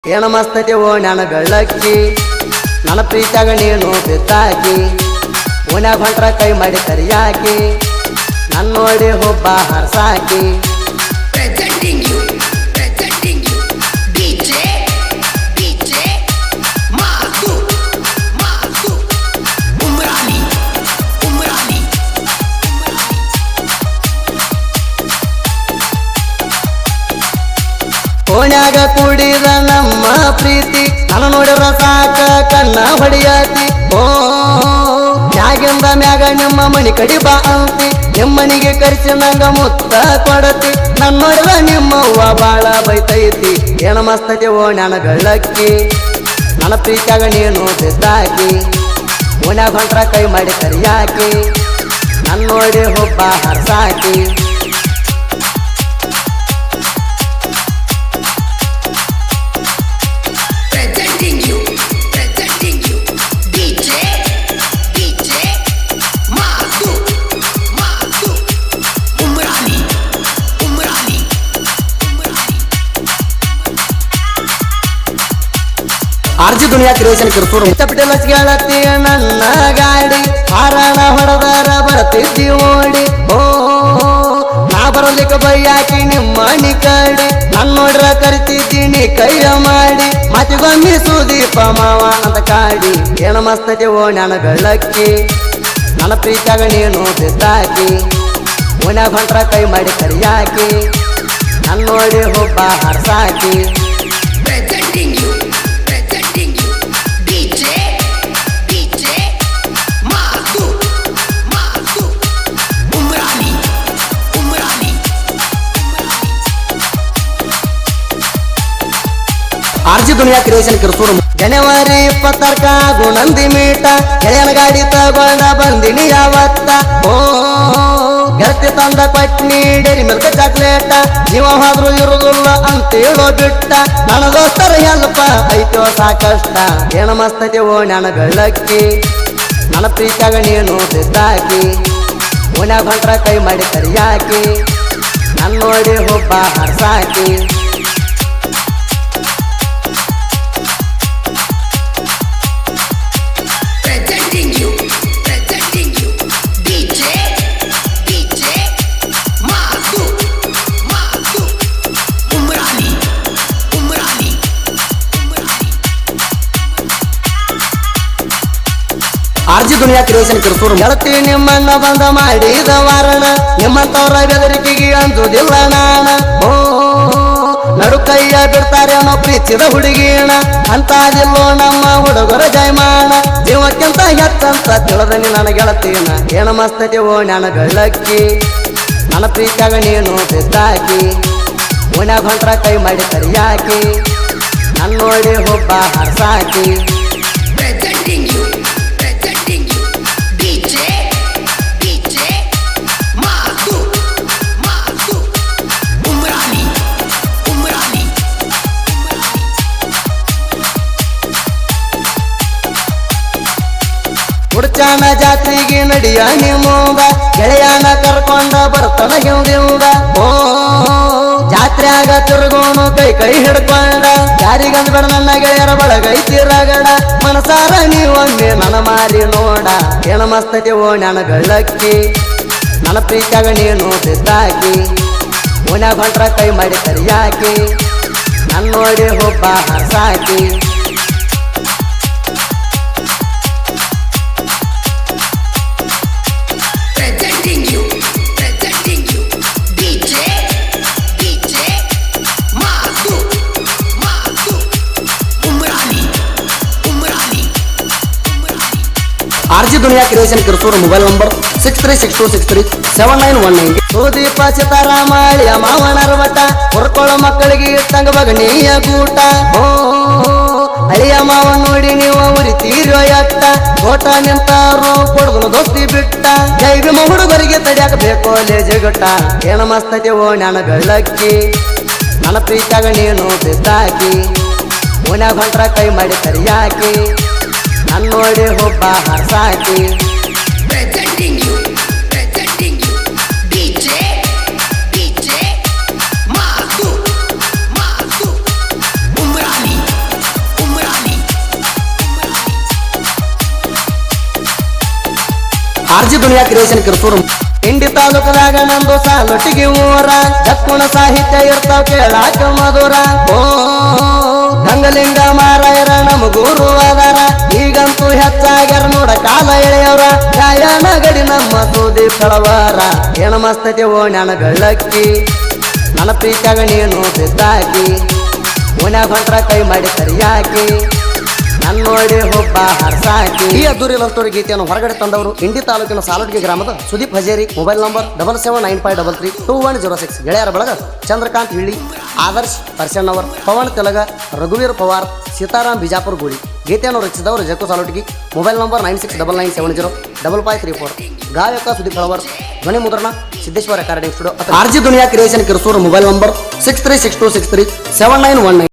ಏನ ಮಸ್ತೈತಿವೋ ನನ್ನ ಬೆಳ್ಳಕ್ಕಿ ನನ್ನ ಪ್ರೀತಿಯಾಗ ನೀನು ಬಿದ್ದಾಕಿ ಓನ್ಯಾಗ ಹೊಂಟ್ರ ಕೈ ಮಾಡಿ ಕರಿಯಾಕಿ ನನ್ನ ನೋಡಿ ಹುಬ್ಬ ಹರ್ಸಾಕಿ Presenting you DJ Madhu Umrani ಓನ್ಯಾಗ ಕೂಡಿದ ನಮ್ಮ ಪ್ರೀತಿ ನನ್ನ ನೋಡಿರ ಸಾಕ ಕಣ್ಣ ಹೊಡಿಯಾತಿ ಓ ಮ್ಯಾಗಿಂದ ಮ್ಯಾಗ ನಿಮ್ಮ ಮನಿ ಕಡಿ ಬಾ ಅಂತಿ ನಿಮ್ಮನಿಗೆ ಕರಿಸಿ ನಂಗ ಮುತ್ತ ಕೊಡತಿ ನನ್ನ ನೋಡಿದ ನಿಮ್ಮವ್ವ ಬಾಳ ಬೈತೈತಿ ಏನ ಮಸ್ತೈತಿ ಓ ನನ್ನ ಬೆಳ್ಳಕ್ಕಿ ನನ್ನ ಪ್ರೀತಿಯಾಗ ನೀನು ಬಿದ್ದಾಕಿ ಓನ್ಯಾಗ ಹೊಂಟ್ರ ಕೈ ಮಾಡಿ ಕರಿಯಾಕಿ ನನ್ನ ನೋಡಿ ಹುಬ್ಬ ಹರ್ಸಾಕಿ Presenting you DJ Madhu Umrani RG Duniya creation Kirsur ಪಿಟಲಸ್ ಗೆಳತಿ ನನ್ನ ಗಾಡಿ ಹಾರಾಣ ಹೊಡೆದಾರ ಬರ್ತಿದ್ದಿ ಓಡಿ ಓ ನಾ ಬರಲಿಕ್ಕೆ ಬೈಯಾಕಿ ನಿಮ್ಮ ಮನಿ ಕಡಿ ನನ್ನ ನೋಡ್ರ ಕರಿತಿದ್ದೀನಿ ಕೈಯ ಮಾಡಿ ಮತಿಗೊಮ್ಮಿ ಸುದೀಪ ಮಾವ ಅಂತ ಕಾಡಿ ಏನ ಮಸ್ತೈತಿ ಓ ನನ್ನ ಬೆಳ್ಳಕ್ಕಿ ನನ್ನ ಪ್ರೀತಿಯಾಗ ನೀನು ಬಿದ್ದಾಕಿ ಓನ್ಯಾಗ ಹೊಂಟ್ರ ಕೈ ಮಾಡಿ ಕರಿಯಾಕಿ ನನ್ನ ನೋಡಿ ಹುಬ್ಬ ಹರ್ಸಾಕಿ Presenting you DJ Madhu Umrani RG Duniya creation Kirsur ಜನವರಿ 26ಕ ಗುಣಂದಿ ಮೀಟ ಗೆಳೆಯನ ಗಾಡಿ ತಗೊಂಡ ಬಂದಿನಿ ಯಾವತ್ತ ಓ ಗೆಳತಿ ತಂದ ಕೊಟ್ನಿ ಡೈರಿ ಮಿಲ್ಕ್ ಚಾಕ್ಲೇಟ ನೀವ ಹೋದ್ರು ಇರುದಿಲ್ಲ ಅಂತೇಳೋ ಬಿಟ್ಟ ನನ್ನ ದೋಸ್ತರ ಹೆಲ್ಪ ಐತೋ ಸಾಕಷ್ಟ ಏನ ಮಸ್ತೈತಿ ಓ ನನ್ನ ಬೆಳ್ಳಕ್ಕಿ ನನ್ನ ಪ್ರೀತಿಯಾಗ ನೀನು ಬಿದ್ದಾಕಿ ಓನ್ಯಾಗ ಹೊಂಟ್ರ ಕೈ ಮಾಡಿ ಕರಿಯಾಕಿ ನನ್ನ ನೋಡಿ ಹುಬ್ಬ ಹರ್ಸಾಕಿ Presenting you DJ Madhu Umrani RG Duniya creation Kirsur ಗೆಳತಿ ನಿಮ್ಮನ್ನ ಬಂದ ಮಾಡಿದ ವಾರಣ ನಿಮ್ಮಂತವ್ರ ಬೆದರಿಕೆಗೆ ಅಂಜುದಿಲ್ಲ ನಾಣ ಓ ನಡು ಕೈಯ ಬಿಡ್ತಾರೆ ಅನ್ನೋ ಪ್ರೀತಿದ ಹುಡುಗಿಣ ಅಂತಾದಿಲ್ಲೋ ನಮ್ಮ ಹುಡುಗರ ಜಯಮಾನ ಜೀವಕ್ಕಿಂತ ಹೆಚ್ಚಂತ ತಿಳಿದನಿ ನನ್ನ ಗೆಳತಿನ ಏನ ಮಸ್ತೈತಿ ಓ ನನ್ನ ಬೆಳ್ಳಕ್ಕಿ ನನ್ನ ಪ್ರೀತಿಯಾಗ ನೀನು ಬಿದ್ದಾಕಿ ಓನ್ಯಾಗ ಹೊಂಟ್ರ ಕೈ ಮಾಡಿ ಕರಿಯಾಕಿ ನನ್ನ ನೋಡಿ ಹುಬ್ಬ ಹರ್ಸಾಕಿ Presenting you DJ Madhu Umrani ಹುಡ್ಚಾನ ಜಾತ್ರೆಗೆ ನಡಿಯ ನಿಮ್ಮಂದ ಗೆಳೆಯನ ಕರ್ಕೊಂಡ ಬರ್ತಾನ ಹಿಂದಿಂದ ಓ ಜಾತ್ರೆಯಾಗ ತಿರುಗೋಣು ಕೈ ಹಿಡ್ಕೊಂಡ ಯಾರಿಗಂದ್ ಬೇಡ ನನ್ನ ಗೆಳೆಯರ ಬಳಗೈತಿ ರಗಡ ಮನಸಾರ ನೀವೊಮ್ಮೆ ನನ್ನ ಮಾರಿ ನೋಡ ಏನ ಮಸ್ತೈತಿ ಓ ನನ್ನ ಬೆಳ್ಳಕ್ಕಿ ನನ್ನ ಪ್ರೀತಿಯಾಗ ನೀನು ಬಿದ್ದಾಕಿ ಓನ್ಯಾಗ ಹೊಂಟ್ರ ಕೈ ಮಾಡಿ ಕರಿಯಾಕಿ ನನ್ನ ನೋಡಿ ಹುಬ್ಬ ಹರ್ಸಾಕಿ Presenting you DJ Madhu Umrani RG Duniya creation Kirsur mobile number 6362637919 Sudeep ಸಿತಾರಾಮಳಿಯ ಮಾವನರ ಮಠ ಹೊರ್ಕೊಳ್ಳೋ ಮಕ್ಕಳಿಗೆ ಇಟ್ಟಂಗ ಬಗಣಿಯ ಗೂಟ ಓ ಅಳಿಯ ಮಾವ ನೋಡಿ ನೀವು ಉರಿತೀರೋ ಎಟ್ಟ ಓಟ ನಿಂತಾರು ಕೊಡುದು ದೋಸ್ತಿ ಬಿಟ್ಟ ಜೈವಿಮ ಹುಡುಗರಿಗೆ ತಡಿಯಾಕ ಬೇಕೋ ಲೇಜಗಟ್ಟ ಏನ ಮಸ್ತೈತಿ ಓ ನನ್ನ ಬೆಳ್ಳಕ್ಕಿ ನನ್ನ ಪ್ರೀತಿಯಾಗ ನೀನು ಬಿದ್ದಾಕಿ ಓನ್ಯಾಗ ಹೊಂಟ್ರ ಕೈ ಮಾಡಿ ಕರಿಯಾಕಿ ನನ್ನ ನೋಡಿ ಹುಬ್ಬ ಹರ್ಸಾಕಿ Presenting you DJ Madhu Umrani RG Duniya creation Kirtur Indi ತಾಲೂಕದಾಗ ನಂದು ಸಾಲೊಟ್ಟಿಗೆ ಊರ ಜಕ್ಕುಣ ಸಾಹಿತ್ಯ ಇರ್ತಾವ ಕೇಳಾಕ ಮಧುರ ಓ ಗಂಗಲಿಂಗ ಮಾರಾಯರ ನಮ ಗುರು ಅದರ ಈಗಂತೂ ಹೆಚ್ಚಾಗ್ಯಾರ ನೋಡ ಕಾಲ ಎಳೆಯವರ ಗಾಯನ ಗಡಿ ನಮ್ಮ ಸೂದಿ ಕಳವರ ಏನ ಮಸ್ತತೆ ಓ ಜ್ಞಾನ ಬೆಳ್ಳಕ್ಕಿ ನನ್ನ ಪ್ರೀತಿಯಾಗ ನೀನು ಬಿದ್ದಾಕಿ ಓನ್ಯಾಗ ಹೊಂಟ್ರ ಕೈ ಮಾಡಿ ಸರಿಯಾಕಿ ನನ್ನ ನೋಡಿ ಒಬ್ಬ ಹರ್ಸಾಕಿ ಈ ಅದ್ದೂರಿ ಲವ್ ಸ್ಟೋರಿ ಗೀತೆಯನ್ನು ಹೊರಗಡೆ ತಂದವರು ಇಂಡಿ ತಾಲೂಕಿನ ಸಾಲುಟ್ಗಿ ಗ್ರಾಮದ ಸುದೀಪ್ ಹಜೇರಿ ಮೊಬೈಲ್ ನಂಬರ್ 7795332106 ಗೆಳೆಯರ ಬಳಗ ಚಂದ್ರಕಾಂತ್ ಹಿಳ್ಳಿ ಆದರ್ಶ್ ಪರ್ಸಣ್ಣವರ್ ಪವನ್ ತೆಲಗ ರಘುವೀರ್ ಪವಾರ್ ಸೀತಾರಾಮ್ ಬಿಜಾಪುರ್ ಗೋಳಿ ಗೀತೆಯನ್ನು ರಚಿಸಿದವರು ಜಕ್ಕು ಸಾಲುಟ್ಗಿ ಮೊಬೈಲ್ ನಂಬರ್ 9699705534 ಗಾಯಕ ಸುದೀಪ್ ಹಳವರ್ ಧ್ವನಿ ಮುದ್ರಣ ಸಿದ್ದೇಶ್ವರ ರೆಕಾರ್ಡಿಂಗ್ ಸ್ಟುಡಿಯೋ ಆರ್ಜಿ ದುನಿಯಾ ಕ್ರಿಯೇಷನ್ ಕಿರ್ತೂರು ಮೊಬೈಲ್ ನಂಬರ್ 6362637919